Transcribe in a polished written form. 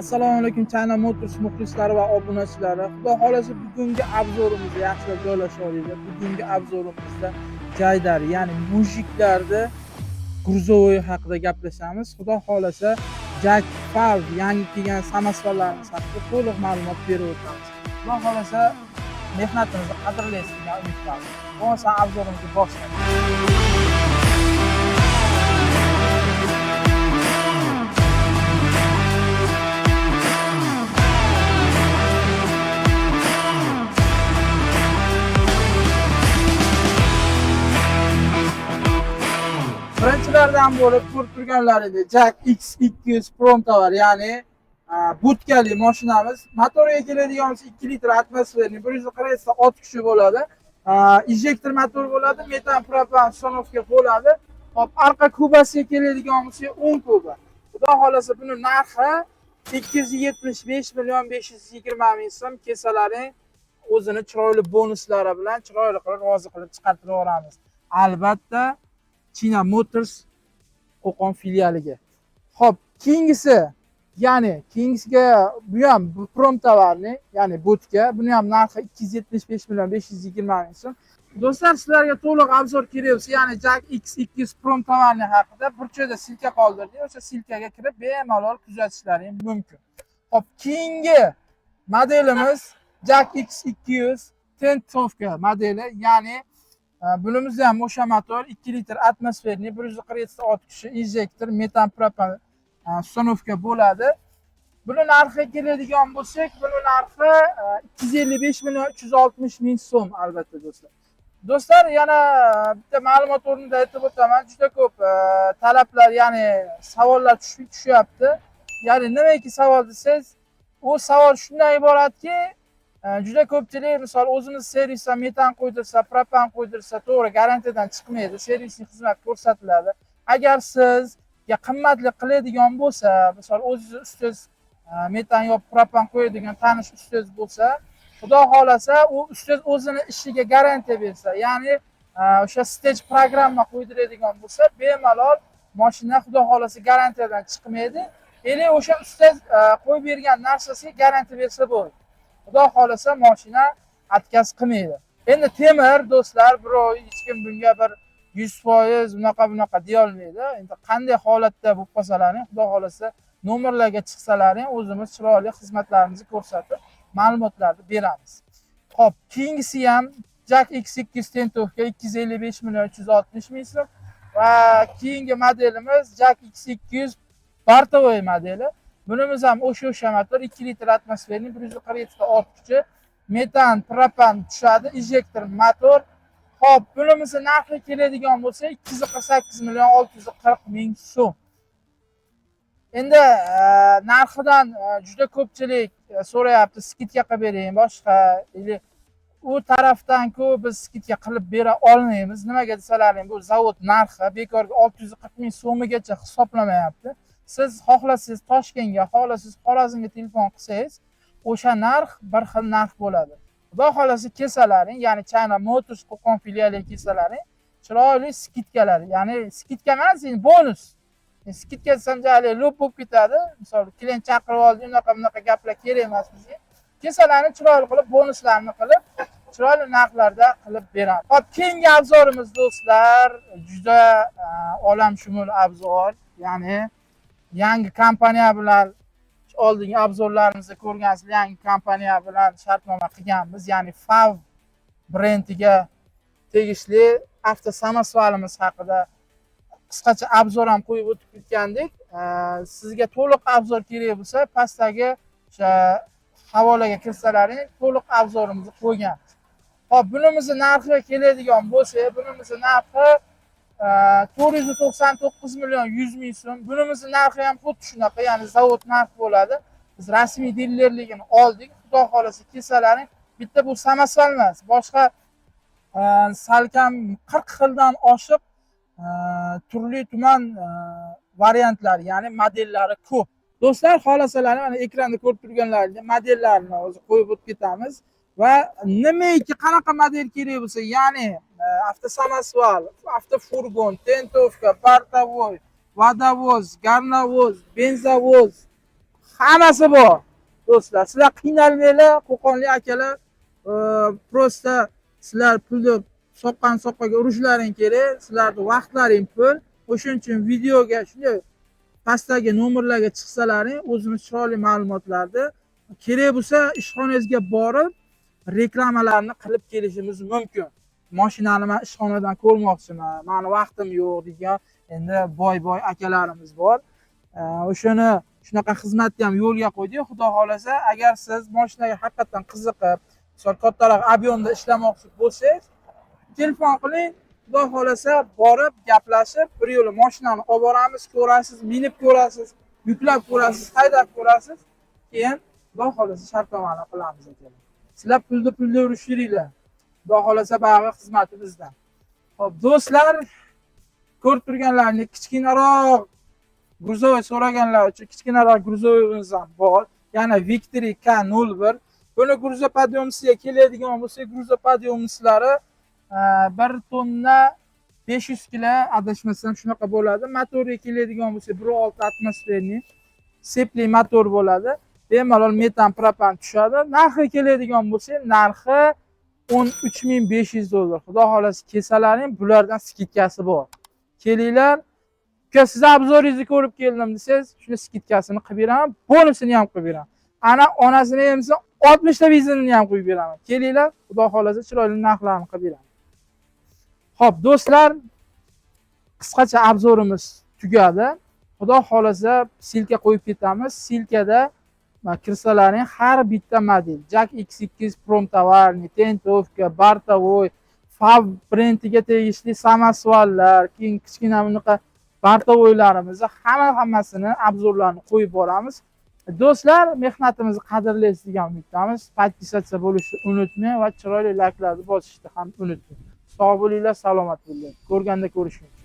Assalomu alaykum China Motors muxlislari va obunachilari. Xudo xolasa bugungi obzorimizda yaxshilab joylasha olinglar. Bugungi obzorimizda jaydari, ya'ni mujiklarda gruzovoy haqida gaplashamiz. Xudo xolasa Jak 5 yangi kelgan samosvallarimiz haqida to'liq ma'lumot berib o'tamiz. Xudo xolasa mehnatimizni qadrlaysiz degan umid qilaman. Bo'lmasa obzorimizni boshlaymiz. Birinchilardan bo'lib ko'rib turganlaringiz Jak X200 Pronto var, ya'ni butkali mashinamiz. Motoriga keladigan bo'lsa 2 litr atmosferniy 140 ot kuchi bo'ladi. Injektor motor bo'ladi, metan propan uстановка bo'ladi. Hop, arqa kubasiga keladigan bo'lsa 10 kuba. Xudo xolasa buni narxi 275 million 520 ming so'm. Kesalaring o'zini chiroyli bonuslari bilan chiroyli qilib rozi qilib chiqartirib yuboramiz. Albatta China Motors Qo'qon filialiga. Xo'p, keyingisi, ya'ni keyingisiga bu ham Prontovarni, ya'ni butka, buni ham narxi 275 million 520 ming so'm. Do'stlar, sizlarga to'liq obzor kerak bo'lsa, ya'ni Jak X200 Prontovarni haqida bir joyda silka qoldirdik. O'sha silkaga kirib bemalol kuzatishlaring mumkin. Xo'p, keyingi modelimiz Jak X200 Tentovka modeli, ya'ni bunimizda ham o'sha motor 2 litr atmosferniy 147 ot kuchi injektor metan propan uстановка bo'ladi. Buni narxiga keladigan bo'lsak, buni narxi 255 million 360 ming so'm albatta do'stlar. Do'stlar, yana bitta ma'lumot o'rnida aytib o'taman. Juda ko'p talablar, ya'ni savollar tushyapti. Ya'ni nimaki savol desangiz, u savol shundan iboratki, juda ko'pchilik misol o'zimiz servisdan metan qo'ydirsa, propan qo'ydirsa, to'g'ri garantiyadan chiqmaydi, servisning xizmat ko'rsatiladi. Agar sizga qimmatli qiladigan bo'lsa, misol o'zingiz ustoz metan yo propan qo'yadigan tanish ustoz bo'lsa, xudo xolasa u ustoz o'zini ishiga garantiya bersa, ya'ni o'sha stage programma qo'ydiradigan bo'lsa, bemalol mashina xudo xolasa garantiyadan chiqmaydi. Ya'ni o'sha ustoz qo'yib bergan narsasiga garantiya bersa bo'ladi. Xudo xolasa mashina atkaz qilmaydi. Endi temir do'stlar, birov hech kim bunga bir 100% bunaqa deya olmaydi. Endi qanday holatda bo'lib qolsalaring, xudo xolasa nomerlarga chiqsalaring, o'zimiz chiroyli xizmatlarimizni ko'rsatib, ma'lumotlarni beramiz. Xo'p, keyingisi ham Jak X200 Tentovka 255 million 360 ming so'm va keyingi modelimiz Jak X200 Bartovoy modeli. Bunimiz ham o'sha motor 2 litr atmosferniy 147 ot kuchi metan propan tushadi, injektor motor. Xo'p, bunimiz narxi keladigan bo'lsa 248 million 640 ming so'm. Endi narxidan juda ko'pchilik so'rayapti, skidka qilib bering, boshqa u tarafdan-ku biz skidka qilib bera olmaymiz. Nimaga desalaring, bu zavod narxi bekorga 640 ming so'migacha hisoblamayapti. Siz xohlasangiz Toshkentga, xohlasangiz Xorazmga telefon qilsangiz, o'sha narx bir xil narx bo'ladi. Xudo xolasa kelsalaring, ya'ni China Motors Qo'qon filialiga kelsalaring, chiroyli skidkalar, ya'ni skidka emas, bonus. Skidka sanjali lo'p bo'lib ketadi. Misol, klient chaqirib oldi, bunaqa gaplar kerak emas bizga. Kelsalaring chiroyli qilib bonuslarni qilib, chiroyli narxlarda qilib beramiz. Hop, keyingi obzorimiz do'stlar, juda olamshumul obzor, ya'ni yangi kompaniya bilan oldingi obzorlarimizda ko'rgansizlar, yangi kompaniya bilan shartnoma qilganmiz, ya'ni FAV brendiga tegishli avtosamosvalimiz haqida qisqacha obzor ham qo'yib o'tib ketgandik. Sizga to'liq obzor kerak bo'lsa, pastdagi o'sha havolaga kirsalaring, to'liq obzorimizni qo'yganmiz. Hop, bunimizni narxiga keladigan bo'lsa, bunimizni narxi 499 million 100 ming so'm. Bunimizni narxi ham xuddi shunaqa, ya'ni zavod narxi bo'ladi. Biz rasmiy dilerligini oldik. Xudo xolasa kelsalaring, bitta bu samosval emas, boshqa salkam 40 xildan oshiq turli tuman variantlar, ya'ni modellari ko'p. Do'stlar, xohlasalar mana ekranda ko'rib turganlaringiz modellarni o'zi qo'yib o'tib ketamiz va nimaiki qanaqa model kerak bo'lsa, ya'ni avtosamosval, avtofurgon, tentovka, bartovoy, vodovoz, garnovoz, benzovoz, hammasi bor. Do'stlar, sizlar qiynalmanglar, Qo'qonlik akalar. Prosta sizlar pulni soqqaga urishlaring kerak. Sizlarning vaqtlaring pul. O'shuning uchun videoga shunday pastdagi nomerlarga chiqsalaring, o'zimiz chiroyli ma'lumotlarni kerak bo'lsa ishxonangizga borib reklamalarni qilib kelishimiz mumkin. Mashinani men ishxonadan ko'rmoqchiman, meni vaqtim yo'q degan endi boy akalarimiz bor. O'shani shunaqa xizmatni ham yo'lga qo'ydik. Xudo xolasa, agar siz mashinaga haqiqatan qiziqib, kattaroq ob'yomda ishlamoqchi bo'lsangiz, telefon qiling. Xudo xolasa borib gaplashib, bir yo'la mashinani olib boramiz, ko'rasiz, minib ko'rasiz, yuklab ko'rasiz, haydab ko'rasiz. Keyin xudo xolasa shartnomani qilamiz ekan. Sizlar pulni urishiringlar. Xudo xolasa bag'i xizmati bizdan. Xo'p, do'stlar, ko'rib turganlarning kichkinaroq gruzovoy so'raganlar uchun kichkinaroq gruzovoyimiz ham bor. Yana Victory K01. Buni gruzopodъемsiga keladigan bo'lsa, gruzopodъемslari 1 tonna 500 kilo adashmasam shunaqa bo'ladi. Motoriga keladigan bo'lsa 1.6 atmosferli sepli motor bo'ladi. Bemalol metan propan tushadi. Narxi keladigan bo'lsa, narxi $13,500. Xudo xolasa kesalaring, bulardan skidkasi bor. Kelinglar. Siz obzoringizni ko'rib keldim desangiz, shuni skidkasini qilib beraman, bonusini ham qilib beraman. Ana onasini emsa 60 ta vizinini ham qo'yib beraman. Kelinglar, xudo xolasa chiroyli narxlarni qilib beraman. Xo'p, do'stlar, qisqacha obzorimiz tugadi. Xudo xolasa silka qo'yib ketamiz. Silkada kirsalaring har bitta model Jack X2 Promtovarniy, Tentovka, Bartovoy, Fab brendiga tegishli samasvallar, keyin kichkina bunaqa Bartovoylarimizni hammasini obzorlarini qo'yib boramiz. Do'stlar, mehnatimizni qadrlaysiz degan umiddamiz. Podpisatsiya bo'lishni unutmang va chiroyli layklarni bosishni ham unutmang. Sog' bo'linglar, salomat bo'linglar. Ko'rganda ko'rishguncha.